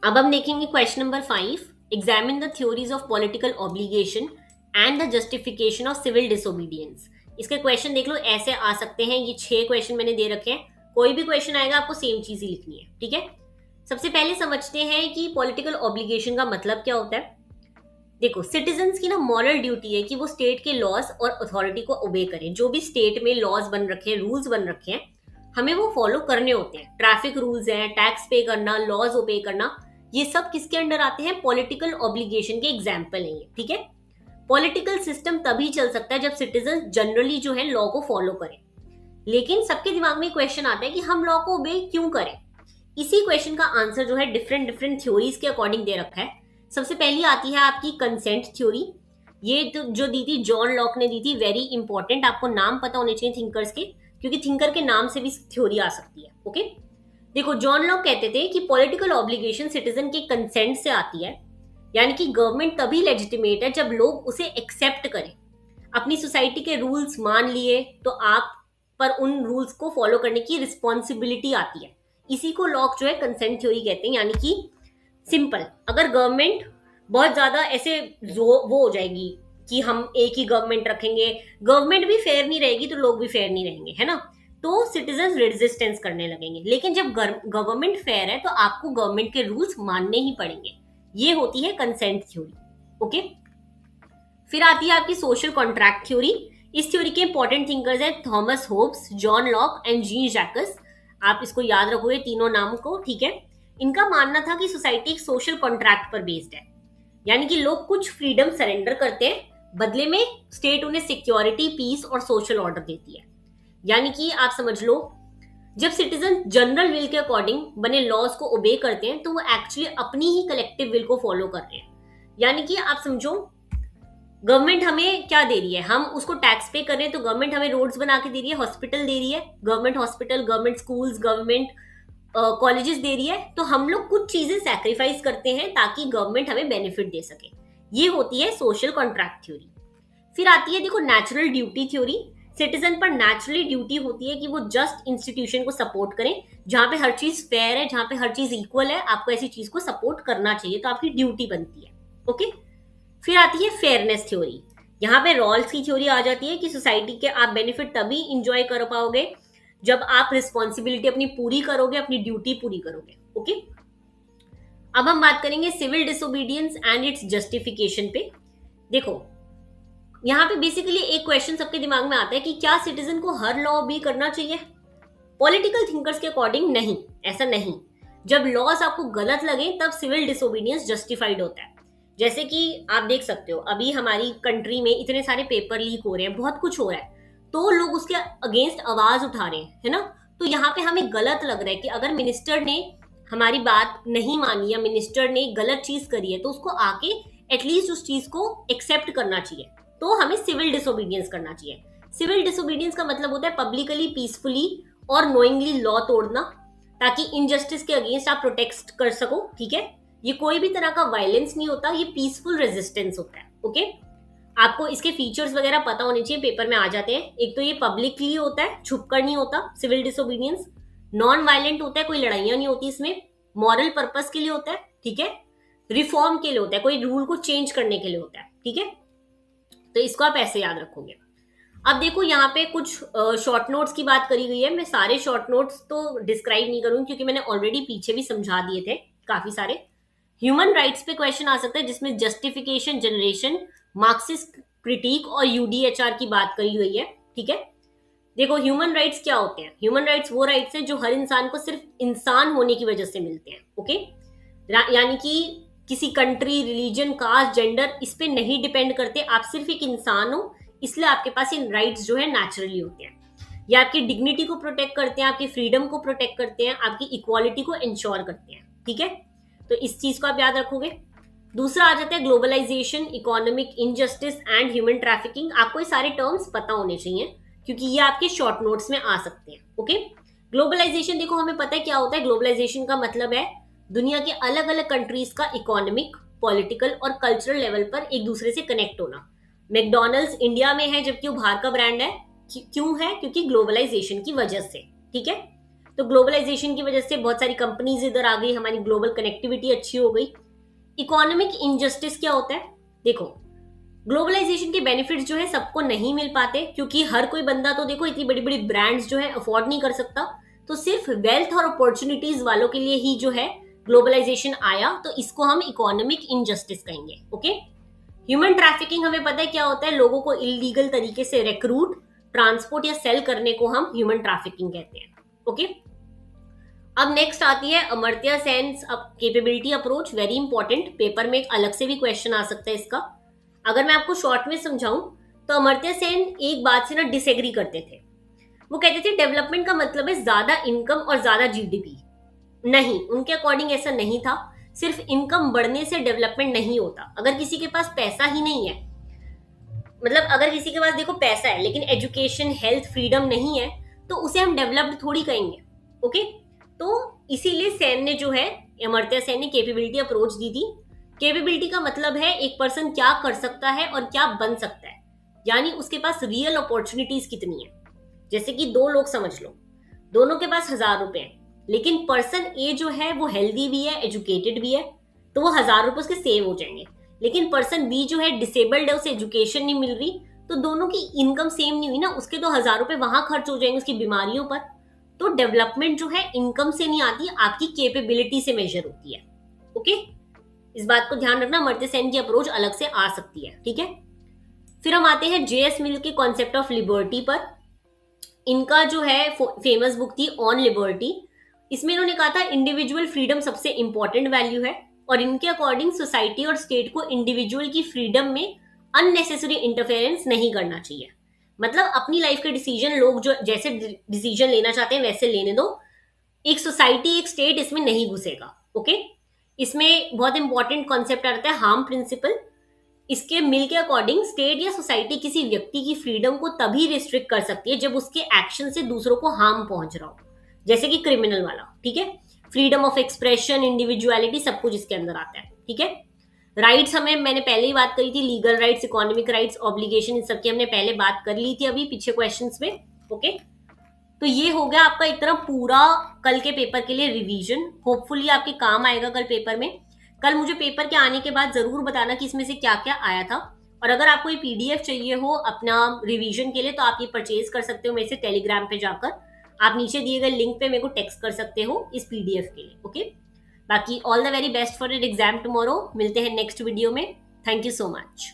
अब हम देखेंगे question number 5। Examine the theories of political obligation and the justification of civil disobedience. इसके question देख लो, ऐसे आ सकते हैं। ये 6 क्वेश्चन मैंने दे रखे हैं। कोई भी क्वेश्चन आएगा आपको सेम चीज ही लिखनी है, ठीक है। सबसे पहले समझते हैं कि पॉलिटिकल ऑब्लिगेशन का मतलब क्या होता है। देखो, सिटीजन्स की ना मॉरल ड्यूटी है कि वो स्टेट के लॉज और अथॉरिटी को ओबे करें। जो भी स्टेट में लॉज बन रखे हैं, रूल्स बन रखे हैं, हमें वो फॉलो करने होते हैं। ट्रैफिक रूल्स हैं, टैक्स पे करना, लॉज ओबे करना, ये सब किसके अंडर आते हैं? पॉलिटिकल ऑब्लिगेशन के एग्जाम्पल हैं ये, ठीक है। पॉलिटिकल सिस्टम तभी चल सकता है जब सिटीजन जनरली जो है लॉ को फॉलो करें। लेकिन सबके दिमाग में क्वेश्चन आता है कि हम लॉ को ओबे क्यों करें। इसी क्वेश्चन का आंसर जो है डिफरेंट डिफरेंट थ्योरीज के अकॉर्डिंग दे रखा है। सबसे पहली आती है आपकी कंसेंट थ्योरी। ये जो दी थी जॉन लॉक ने दी थी, वेरी इंपॉर्टेंट। आपको नाम पता होने चाहिए थिंकर्स के, क्योंकि थिंकर के नाम से भी थ्योरी आ सकती है। ओके, देखो, जॉन लॉक कहते थे कि पॉलिटिकल ऑब्लिगेशन सिटीजन के कंसेंट से आती है। यानी कि गवर्नमेंट तभी लेजिटिमेट है जब लोग उसे एक्सेप्ट करें। अपनी सोसाइटी के रूल्स मान लिए तो आप पर उन रूल्स को फॉलो करने की रिस्पॉन्सिबिलिटी आती है। इसी को लॉक जो है कंसेंट थ्योरी कहते हैं। यानी कि सिंपल, अगर गवर्नमेंट बहुत ज्यादा ऐसे वो हो जाएगी कि हम एक ही गवर्नमेंट रखेंगे, गवर्नमेंट भी फेयर नहीं रहेगी तो लोग भी फेयर नहीं रहेंगे, है ना। तो सिटीजन रेजिस्टेंस करने लगेंगे। लेकिन जब गवर्नमेंट फेयर है तो आपको गवर्नमेंट के रूल्स मानने ही पड़ेंगे। ये होती है कंसेंट थ्योरी। ओके, फिर आती है आपकी सोशल कॉन्ट्रैक्ट थ्योरी। इस थ्योरी के इंपॉर्टेंट थिंकर्स हैं Thomas Hobbes, John Locke and gene Jacques. आप इसको याद रखोगे तीनों नाम को, ठीक है। इनका मानना था कि सोसाइटी एक सोशल कॉन्ट्रैक्ट पर बेस्ड है। यानी कि लोग कुछ फ्रीडम सरेंडर करते हैं, बदले में स्टेट उन्हें सिक्योरिटी, पीस और सोशल ऑर्डर देती है। यानी कि आप समझ लो, जब सिटीजन जनरल विल के अकॉर्डिंग बने लॉज को ओबे करते हैं तो वो एक्चुअली अपनी ही कलेक्टिव विल को फॉलो कर रहे हैं। यानी कि आप समझो, गवर्नमेंट हमें क्या दे रही है, हम उसको टैक्स पे कर रहे हैं तो गवर्नमेंट हमें रोड्स बना के दे रही है, हॉस्पिटल दे रही है, government hospital, government schools, government colleges दे रही है। तो हम लोग कुछ चीजें सैक्रिफाइस करते हैं ताकि गवर्नमेंट हमें बेनिफिट दे सके। ये होती है सोशल कॉन्ट्रैक्ट थ्योरी। फिर आती है देखो नेचुरल ड्यूटी थ्योरी। सिटीजन पर नेचुरली ड्यूटी होती है कि वो जस्ट इंस्टीट्यूशन को सपोर्ट करें। जहां पे हर चीज फेयर है, जहां पे हर चीज इक्वल है, आपको ऐसी चीज को सपोर्ट करना चाहिए, तो आपकी ड्यूटी बनती है। ओके, फिर आती है फेयरनेस थ्योरी। यहाँ पे रॉल्स की थ्योरी आ जाती है कि सोसाइटी के आप बेनिफिट तभी इंजॉय कर पाओगे जब आप रिस्पॉन्सिबिलिटी अपनी पूरी करोगे, अपनी ड्यूटी पूरी करोगे। ओके, अब हम बात करेंगे civil disobedience and its justification पे। देखो, यहाँ पे बेसिकली एक क्वेश्चन सबके दिमाग में आता है कि क्या सिटीजन को हर लॉ भी करना चाहिए? पॉलिटिकल थिंकर्स के अकॉर्डिंग नहीं, ऐसा नहीं। जब लॉज आपको गलत लगे तब सिविल डिसोबीडियंस जस्टिफाइड होता है। जैसे कि आप देख सकते हो, अभी हमारी कंट्री में इतने सारे पेपर लीक हो रहे हैं, बहुत कुछ हो रहा है, तो लोग उसके अगेंस्ट आवाज उठा रहे हैं, है ना। तो यहाँ पे हमें गलत लग रहा है कि अगर मिनिस्टर ने हमारी बात नहीं मानी या मिनिस्टर ने गलत चीज करी है तो उसको आके एटलीस्ट उस चीज को एक्सेप्ट करना चाहिए। तो हमें सिविल डिसोबीडियंस करना चाहिए। सिविल डिसोबीडियंस का मतलब होता है पब्लिकली, पीसफुली और नोइंगली लॉ तोड़ना, ताकि इनजस्टिस के अगेंस्ट आप प्रोटेक्ट कर सको, ठीक है। ये कोई भी तरह का वायलेंस नहीं होता, ये पीसफुल रेजिस्टेंस होता है। ओके, आपको इसके फीचर्स वगैरह पता होने चाहिए, पेपर में आ जाते हैं। एक तो ये पब्लिकली होता है, छुपकर नहीं होता सिविल डिसोबीडियंस। नॉन वायलेंट होता है, कोई लड़ाइयां नहीं होती इसमें। मॉरल पर्पस के लिए होता है, ठीक है। रिफॉर्म के लिए होता है, कोई रूल को चेंज करने के लिए होता है, ठीक है। तो इसको आप ऐसे याद रखोगे। अब देखो, यहाँ पे कुछ शॉर्ट नोट्स की बात करी गई है। मैं सारे शॉर्ट नोट्स तो डिस्क्राइब नहीं करूंगी क्योंकि मैंने ऑलरेडी पीछे भी समझा दिए थे काफी सारे। ह्यूमन राइट्स पे क्वेश्चन आ सकता है जिसमें जस्टिफिकेशन, जनरेशन, मार्क्सिस्ट क्रिटिक और यूडीएचआर की बात करी हुई है, ठीक है। देखो, ह्यूमन राइट्स क्या होते हैं? ह्यूमन राइट्स वो राइट्स हैं जो हर इंसान को सिर्फ इंसान होने की वजह से मिलते हैं। ओके, यानी कि किसी कंट्री, रिलीजन, कास्ट, जेंडर इस पे नहीं डिपेंड करते। आप सिर्फ एक इंसान हो, इसलिए आपके पास इन राइट्स जो है नेचुरली होते हैं। ये आपकी डिग्निटी को प्रोटेक्ट करते हैं, आपकी फ्रीडम को प्रोटेक्ट करते हैं, आपकी इक्वालिटी को इंश्योर करते हैं, ठीक है। तो इस चीज को आप याद रखोगे। दूसरा आ जाता है globalisation, economic injustice and human trafficking. आपको ये सारे टर्म्स पता होने चाहिए क्योंकि ये आपके शॉर्ट नोट्स में आ सकते हैं। ओके, ग्लोबलाइजेशन, देखो हमें पता है क्या होता है। ग्लोबलाइजेशन का मतलब है दुनिया के अलग अलग कंट्रीज का इकोनॉमिक, पॉलिटिकल और कल्चरल लेवल पर एक दूसरे से कनेक्ट होना। मैकडोनल्ड्स इंडिया में है जबकि वो बाहर का ब्रांड है। क्यों है? क्योंकि ग्लोबलाइजेशन की वजह से, ठीक है। तो ग्लोबलाइजेशन की वजह से बहुत सारी कंपनीज इधर आ गई, हमारी ग्लोबल कनेक्टिविटी अच्छी हो गई। इकोनॉमिक इनजस्टिस क्या होता है? देखो, ग्लोबलाइजेशन के बेनिफिट्स जो है सबको नहीं मिल पाते, क्योंकि हर कोई बंदा तो देखो इतनी बड़ी बड़ी ब्रांड्स जो है अफोर्ड नहीं कर सकता। तो सिर्फ वेल्थ और अपॉर्चुनिटीज वालों के लिए ही जो है ग्लोबलाइजेशन आया, तो इसको हम इकोनॉमिक इनजस्टिस कहेंगे। ओके, ह्यूमन ट्रैफिकिंग हमें पता है क्या होता है, लोगों को इलीगल तरीके से रिक्रूट, ट्रांसपोर्ट या सेल करने को हम ह्यूमन ट्रैफिकिंग कहते हैं। ओके, अब नेक्स्ट आती है Amartya Sen capability approach. Very important, paper में एक अलग से भी क्वेश्चन आ सकता है इसका। अगर मैं आपको शॉर्ट में समझाऊं तो अमर्त्य सेन एक बात से ना डिसएग्री करते थे। वो कहते थे डेवलपमेंट का मतलब है ज्यादा इनकम और ज्यादा जीडीपी। नहीं, उनके अकॉर्डिंग ऐसा नहीं था। सिर्फ इनकम बढ़ने से डेवलपमेंट नहीं होता। अगर किसी के पास पैसा ही नहीं है, मतलब अगर किसी के पास देखो पैसा है लेकिन एजुकेशन, हेल्थ, फ्रीडम नहीं है, तो उसे हम डेवलप्ड थोड़ी कहेंगे। ओके, तो इसीलिए सेन ने जो है, अमर्त्य सेन ने कैपेबिलिटी अप्रोच दी थी। कैपेबिलिटी का मतलब है एक पर्सन क्या कर सकता है और क्या बन सकता है, यानी उसके पास रियल अपॉर्चुनिटीज कितनी है। जैसे कि दो लोग समझ लो, दोनों के पास 1000 रुपए हैं, लेकिन पर्सन ए जो है वो हेल्दी भी है, एजुकेटेड भी है, तो वो 1000 रुपए उसके सेव हो जाएंगे। लेकिन पर्सन बी जो है डिसेबल्ड है, उसे एजुकेशन नहीं मिल रही, तो दोनों की इनकम सेम नहीं हुई ना, उसके तो 1000 रुपए वहां खर्च हो जाएंगे उसकी बीमारियों पर। तो डेवलपमेंट जो है इनकम से नहीं आती, आपकी कैपेबिलिटी से मेजर होती है। ओके, इस बात को ध्यान रखना, अमर्त्य सेन की अप्रोच अलग से आ सकती है। ठीक है, फिर हम आते हैं जेएस मिल के कॉन्सेप्ट ऑफ लिबर्टी पर। इनका जो है फेमस बुक थी ऑन लिबर्टी। इसमें इन्होंने कहा था इंडिविजुअल फ्रीडम सबसे इंपॉर्टेंट वैल्यू है, और इनके अकॉर्डिंग सोसाइटी और स्टेट को इंडिविजुअल की फ्रीडम में अननेसेसरी इंटरफेरेंस नहीं करना चाहिए। मतलब अपनी लाइफ के डिसीजन लोग जो जैसे डिसीजन लेना चाहते हैं वैसे लेने दो, एक सोसाइटी, एक स्टेट इसमें नहीं घुसेगा। ओके, इसमें बहुत इंपॉर्टेंट कॉन्सेप्ट आता है हार्म प्रिंसिपल। इसके मिल के अकॉर्डिंग स्टेट या सोसाइटी किसी व्यक्ति की फ्रीडम को तभी रिस्ट्रिक्ट कर सकती है जब उसके एक्शन से दूसरों को हार्म पहुंच रहा हो, जैसे कि क्रिमिनल वाला। ठीक है, फ्रीडम ऑफ एक्सप्रेशन, इंडिविजुअलिटी, सब कुछ इसके अंदर आता है। ठीक है, राइट्स हमें, मैंने पहले ही बात करी थी, legal rights, economic rights, obligation, इन सबकी हमने पहले बात कर ली थी अभी पीछे क्वेश्चंस में। ओके, तो ये हो गया आपका एक तरह पूरा कल के पेपर के लिए रिवीजन। होपफुली आपके काम आएगा कल पेपर में। कल मुझे पेपर के आने के बाद जरूर बताना कि इसमें से क्या क्या आया था, और अगर आपको ये पीडीएफ चाहिए हो अपना रिवीजन के लिए तो आप ये परचेज कर सकते हो मेरे से टेलीग्राम पे जाकर। आप नीचे दिए गए लिंक पे मेरे को टेक्स्ट कर सकते हो इस पीडीएफ के लिए। ओके, बाकी all the very best for your exam tomorrow. मिलते हैं नेक्स्ट वीडियो में। Thank you so much.